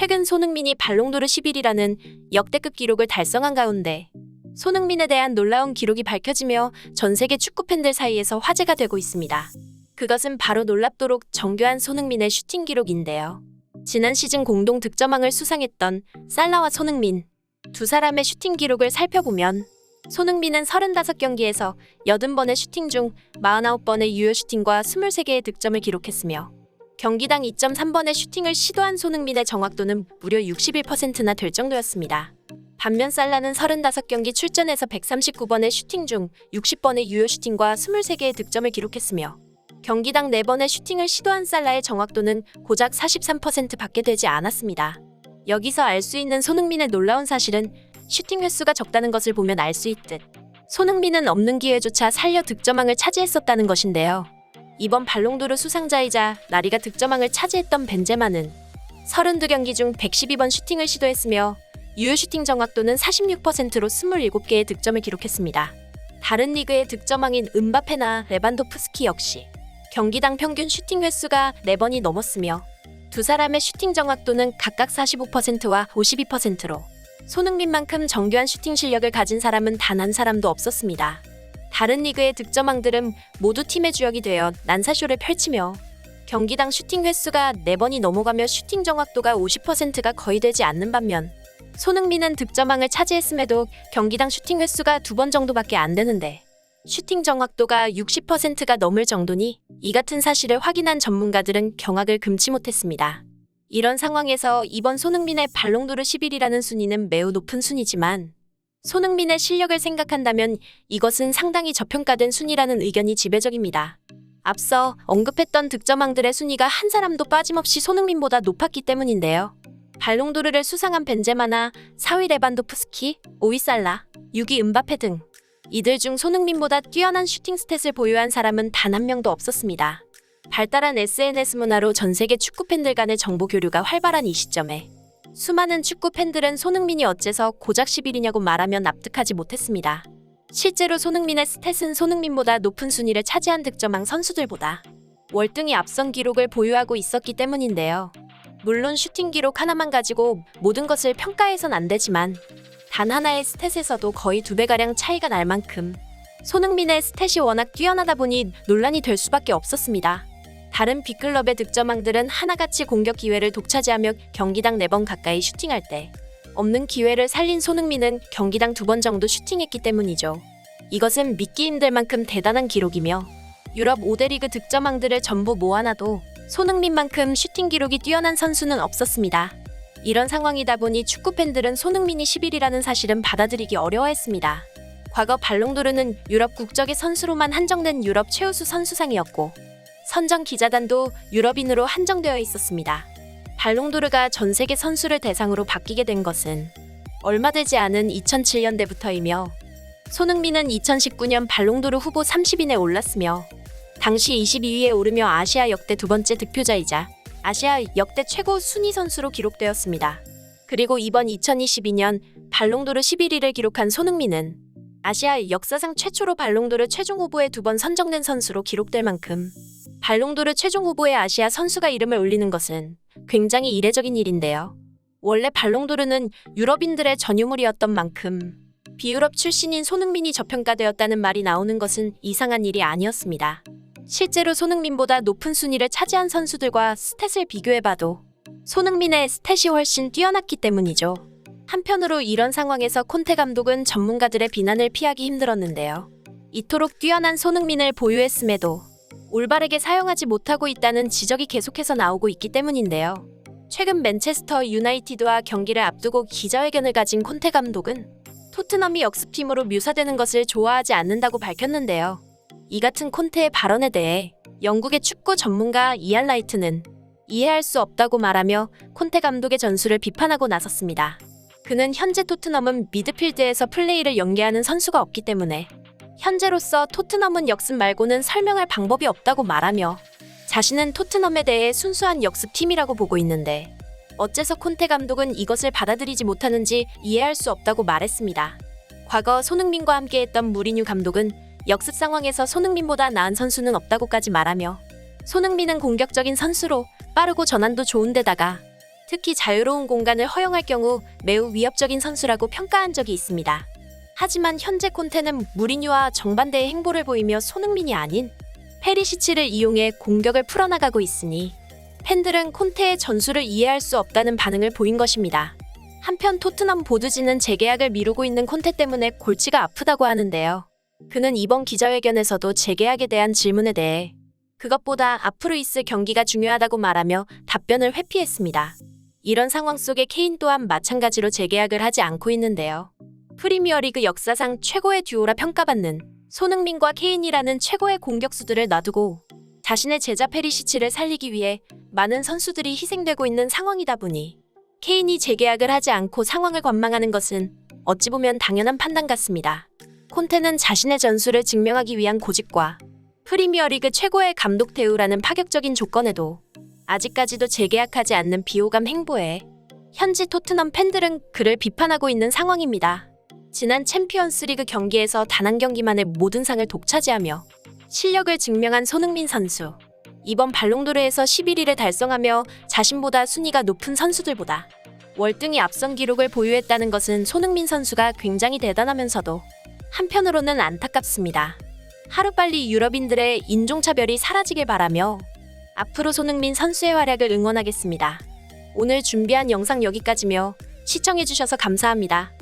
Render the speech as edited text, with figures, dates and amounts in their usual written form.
최근 손흥민이 발롱도르 11이라는 역대급 기록을 달성한 가운데 손흥민에 대한 놀라운 기록이 밝혀지며 전 세계 축구 팬들 사이에서 화제가 되고 있습니다. 그것은 바로 놀랍도록 정교한 손흥민의 슈팅 기록인데요. 지난 시즌 공동 득점왕을 수상했던 살라와 손흥민 두 사람의 슈팅 기록을 살펴보면 손흥민은 35경기에서 80번의 슈팅 중 49번의 유효 슈팅과 23개의 득점을 기록했으며 경기당 2.3번의 슈팅을 시도한 손흥민의 정확도는 무려 61%나 될 정도였습니다. 반면 살라는 35경기 출전에서 139번의 슈팅 중 60번의 유효 슈팅과 23개의 득점을 기록했으며 경기당 4번의 슈팅을 시도한 살라의 정확도는 고작 43%밖에 되지 않았습니다. 여기서 알 수 있는 손흥민의 놀라운 사실은 슈팅 횟수가 적다는 것을 보면 알 수 있듯 손흥민은 없는 기회조차 살려 득점왕을 차지했었다는 것인데요. 이번 발롱도르 수상자이자 라리가 득점왕을 차지했던 벤제마는 32경기 중 112번 슈팅을 시도했으며 유효 슈팅 정확도는 46%로 27개의 득점을 기록했습니다. 다른 리그의 득점왕인 음바페나 레반도프스키 역시 경기당 평균 슈팅 횟수가 4번이 넘었으며 두 사람의 슈팅 정확도는 각각 45%와 52%로 손흥민만큼 정교한 슈팅 실력을 가진 사람은 단 한 사람도 없었습니다. 다른 리그의 득점왕들은 모두 팀의 주역이 되어 난사쇼를 펼치며 경기당 슈팅 횟수가 4번이 넘어가며 슈팅 정확도가 50%가 거의 되지 않는 반면 손흥민은 득점왕을 차지했음에도 경기당 슈팅 횟수가 2번 정도밖에 안 되는데 슈팅 정확도가 60%가 넘을 정도니 이 같은 사실을 확인한 전문가들은 경악을 금치 못했습니다. 이런 상황에서 이번 손흥민의 발롱도르 11이라는 순위는 매우 높은 순위지만 손흥민의 실력을 생각한다면 이것은 상당히 저평가된 순위라는 의견이 지배적입니다. 앞서 언급했던 득점왕들의 순위가 한 사람도 빠짐없이 손흥민보다 높았기 때문인데요. 발롱도르를 수상한 벤제마나 4위 레반도프스키, 5위 살라, 6위 음바페 등 이들 중 손흥민보다 뛰어난 슈팅 스탯을 보유한 사람은 단 한 명도 없었습니다. 발달한 SNS 문화로 전 세계 축구 팬들 간의 정보 교류가 활발한 이 시점에 수많은 축구 팬들은 손흥민이 어째서 고작 10위냐고 말하며 납득하지 못했습니다. 실제로 손흥민의 스탯은 손흥민보다 높은 순위를 차지한 득점왕 선수들보다 월등히 앞선 기록을 보유하고 있었기 때문인데요. 물론 슈팅 기록 하나만 가지고 모든 것을 평가해선 안 되지만 단 하나의 스탯에서도 거의 2배가량 차이가 날 만큼 손흥민의 스탯이 워낙 뛰어나다 보니 논란이 될 수밖에 없었습니다. 다른 빅클럽의 득점왕들은 하나같이 공격 기회를 독차지하며 경기당 4번 가까이 슈팅할 때 없는 기회를 살린 손흥민은 경기당 2번 정도 슈팅했기 때문이죠. 이것은 믿기 힘들 만큼 대단한 기록이며 유럽 5대 리그 득점왕들을 전부 모아놔도 손흥민만큼 슈팅 기록이 뛰어난 선수는 없었습니다. 이런 상황이다 보니 축구 팬들은 손흥민이 10위라는 사실은 받아들이기 어려워했습니다. 과거 발롱도르는 유럽 국적의 선수로만 한정된 유럽 최우수 선수상이었고 선정 기자단도 유럽인으로 한정되어 있었습니다. 발롱도르가 전 세계 선수를 대상으로 바뀌게 된 것은 얼마 되지 않은 2007년대부터이며 손흥민은 2019년 발롱도르 후보 30인에 올랐으며 당시 22위에 오르며 아시아 역대 두 번째 득표자이자 아시아 역대 최고 순위 선수로 기록되었습니다. 그리고 이번 2022년 발롱도르 11위를 기록한 손흥민은 아시아 역사상 최초로 발롱도르 최종 후보에 2번 선정된 선수로 기록될 만큼 발롱도르 최종 후보에 아시아 선수가 이름을 올리는 것은 굉장히 이례적인 일인데요. 원래 발롱도르는 유럽인들의 전유물이었던 만큼 비유럽 출신인 손흥민이 저평가되었다는 말이 나오는 것은 이상한 일이 아니었습니다. 실제로 손흥민보다 높은 순위를 차지한 선수들과 스탯을 비교해봐도 손흥민의 스탯이 훨씬 뛰어났기 때문이죠. 한편으로 이런 상황에서 콘테 감독은 전문가들의 비난을 피하기 힘들었는데요. 이토록 뛰어난 손흥민을 보유했음에도 올바르게 사용하지 못하고 있다는 지적이 계속해서 나오고 있기 때문인데요. 최근 맨체스터 유나이티드와 경기를 앞두고 기자회견을 가진 콘테 감독은 토트넘이 역습팀으로 묘사되는 것을 좋아하지 않는다고 밝혔는데요. 이 같은 콘테의 발언에 대해 영국의 축구 전문가 이안 라이트는 이해할 수 없다고 말하며 콘테 감독의 전술을 비판하고 나섰습니다. 그는 현재 토트넘은 미드필드에서 플레이를 연계하는 선수가 없기 때문에 현재로서 토트넘은 역습 말고는 설명할 방법이 없다고 말하며 자신은 토트넘에 대해 순수한 역습팀이라고 보고 있는데 어째서 콘테 감독은 이것을 받아들이지 못하는지 이해할 수 없다고 말했습니다. 과거 손흥민과 함께했던 무리뉴 감독은 역습 상황에서 손흥민보다 나은 선수는 없다고까지 말하며 손흥민은 공격적인 선수로 빠르고 전환도 좋은 데다가 특히 자유로운 공간을 허용할 경우 매우 위협적인 선수라고 평가한 적이 있습니다. 하지만 현재 콘테는 무리뉴와 정반대의 행보를 보이며 손흥민이 아닌 페리시치를 이용해 공격을 풀어나가고 있으니 팬들은 콘테의 전술을 이해할 수 없다는 반응을 보인 것입니다. 한편 토트넘 보드진은 재계약을 미루고 있는 콘테 때문에 골치가 아프다고 하는데요. 그는 이번 기자회견에서도 재계약에 대한 질문에 대해 그것보다 앞으로 있을 경기가 중요하다고 말하며 답변을 회피했습니다. 이런 상황 속에 케인 또한 마찬가지로 재계약을 하지 않고 있는데요. 프리미어리그 역사상 최고의 듀오라 평가받는 손흥민과 케인이라는 최고의 공격수들을 놔두고 자신의 제자 페리시치를 살리기 위해 많은 선수들이 희생되고 있는 상황이다 보니 케인이 재계약을 하지 않고 상황을 관망하는 것은 어찌 보면 당연한 판단 같습니다. 콘테는 자신의 전술을 증명하기 위한 고집과 프리미어리그 최고의 감독 대우라는 파격적인 조건에도 아직까지도 재계약하지 않는 비호감 행보에 현지 토트넘 팬들은 그를 비판하고 있는 상황입니다. 지난 챔피언스리그 경기에서 단 한 경기만에 모든 상을 독차지하며 실력을 증명한 손흥민 선수. 이번 발롱도르에서 11위를 달성하며 자신보다 순위가 높은 선수들보다 월등히 앞선 기록을 보유했다는 것은 손흥민 선수가 굉장히 대단하면서도 한편으로는 안타깝습니다. 하루빨리 유럽인들의 인종차별이 사라지길 바라며 앞으로 손흥민 선수의 활약을 응원하겠습니다. 오늘 준비한 영상 여기까지며 시청해주셔서 감사합니다.